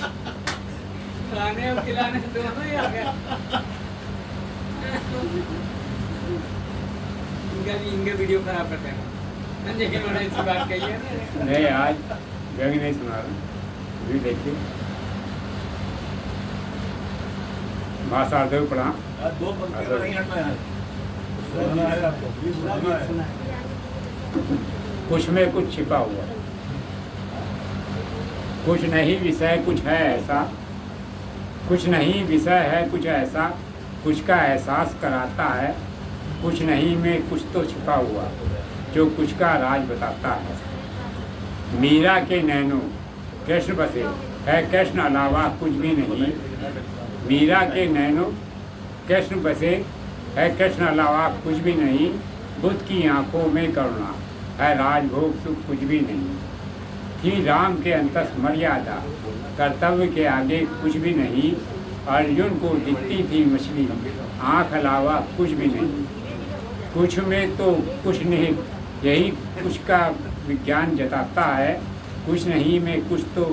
खाने और खिलाने दोनों ही आ गया। इनके वीडियो खराब करते हैं। लेकिन मैंने इसकी बात कही है ना। नहीं, आज व्यंग नहीं सुना रहा, भी देखिए महासारदेव प्रणाम। दो पंक्तियों में नहीं हटना है, सुनना है आपको, सुनना है। कुछ में कुछ छिपा हुआ, कुछ नहीं विषय कुछ है ऐसा, कुछ नहीं विषय है कुछ ऐसा, कुछ का एहसास कराता है, कुछ नहीं में कुछ तो छिपा हुआ जो कुछ का राज बताता है। मीरा के नैनो कृष्ण बसे है, कृष्ण अलावा कुछ भी नहीं। मीरा के नैनो कृष्ण बसे है, कृष्ण अलावा कुछ भी नहीं। बुद्ध की आंखों में करुणा है, राजभोग सुख कुछ भी नहीं। थी राम के अंतस मर्यादा, कर्तव्य के आगे कुछ भी नहीं। अर्जुन को दिखती थी मछली, आँख अलावा कुछ भी नहीं। कुछ में तो कुछ नहीं, यही कुछ का विज्ञान जताता है। कुछ नहीं में कुछ तो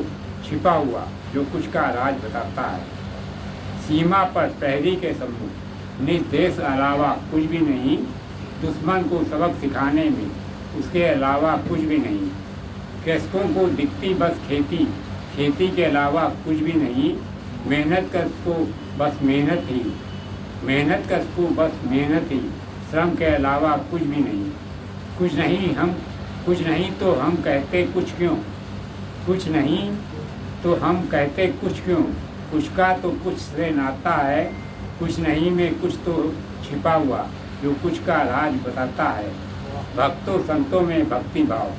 छिपा हुआ जो कुछ का राज बताता है। सीमा पर प्रहरी के सम्मुख निर्देश अलावा कुछ भी नहीं। दुश्मन को सबक सिखाने में उसके अलावा कुछ भी नहीं। कृषकों को दिखती बस खेती, खेती के अलावा कुछ भी नहीं। मेहनत कश को बस मेहनत ही, मेहनत कश को बस मेहनत ही, श्रम के अलावा कुछ भी नहीं। कुछ नहीं हम, कुछ नहीं तो हम कहते कुछ क्यों, कुछ नहीं तो हम कहते कुछ क्यों। कुछ का तो कुछ से नाता है, कुछ नहीं में कुछ तो छिपा हुआ जो कुछ का राज बताता है। भक्तों संतों में भक्ति भाव,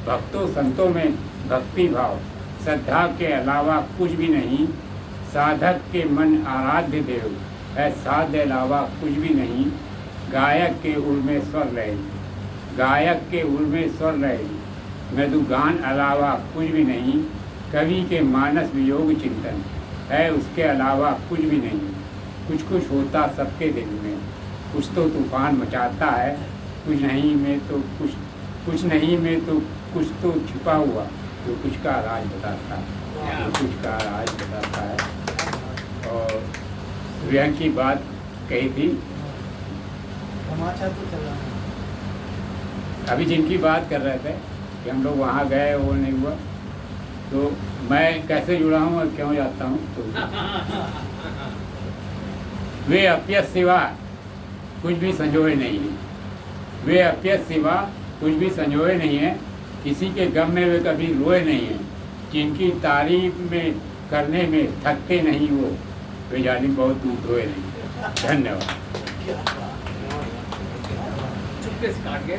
भक्तों संतों में भक्ति भाव, श्रद्धा के अलावा कुछ भी नहीं। साधक के मन आराध्य देव है, साध्य अलावा कुछ भी नहीं। गायक के उर में स्वर रहे, गायक के उर में स्वर रहे, मृदुगान अलावा कुछ भी नहीं। कवि के मानस वियोग चिंतन है, उसके अलावा कुछ भी नहीं। कुछ कुछ होता सबके दिल में, कुछ तो तूफान मचाता है। कुछ नहीं में तो कुछ, कुछ नहीं में तो कुछ तो छिपा हुआ जो कुछ का राज बताता है, जो कुछ का राज बताता है। और व्यंग की बात कही थी, तमाचा तो चल रहा है। अभी जिनकी बात कर रहे थे कि हम लोग वहाँ गए, वो नहीं हुआ, तो मैं कैसे जुड़ा हूँ और क्यों जाता हूँ। तो वे अप्यस सिवा कुछ भी संजोए नहीं है, वे अप्यस सिवा कुछ भी संजोए नहीं है। किसी के गम में वे कभी रोए नहीं हैं। जिनकी तारीफ में करने में थकते नहीं वो, वे जालिम बहुत दूर रोए नहीं। धन्यवाद। चुपके से काट गए।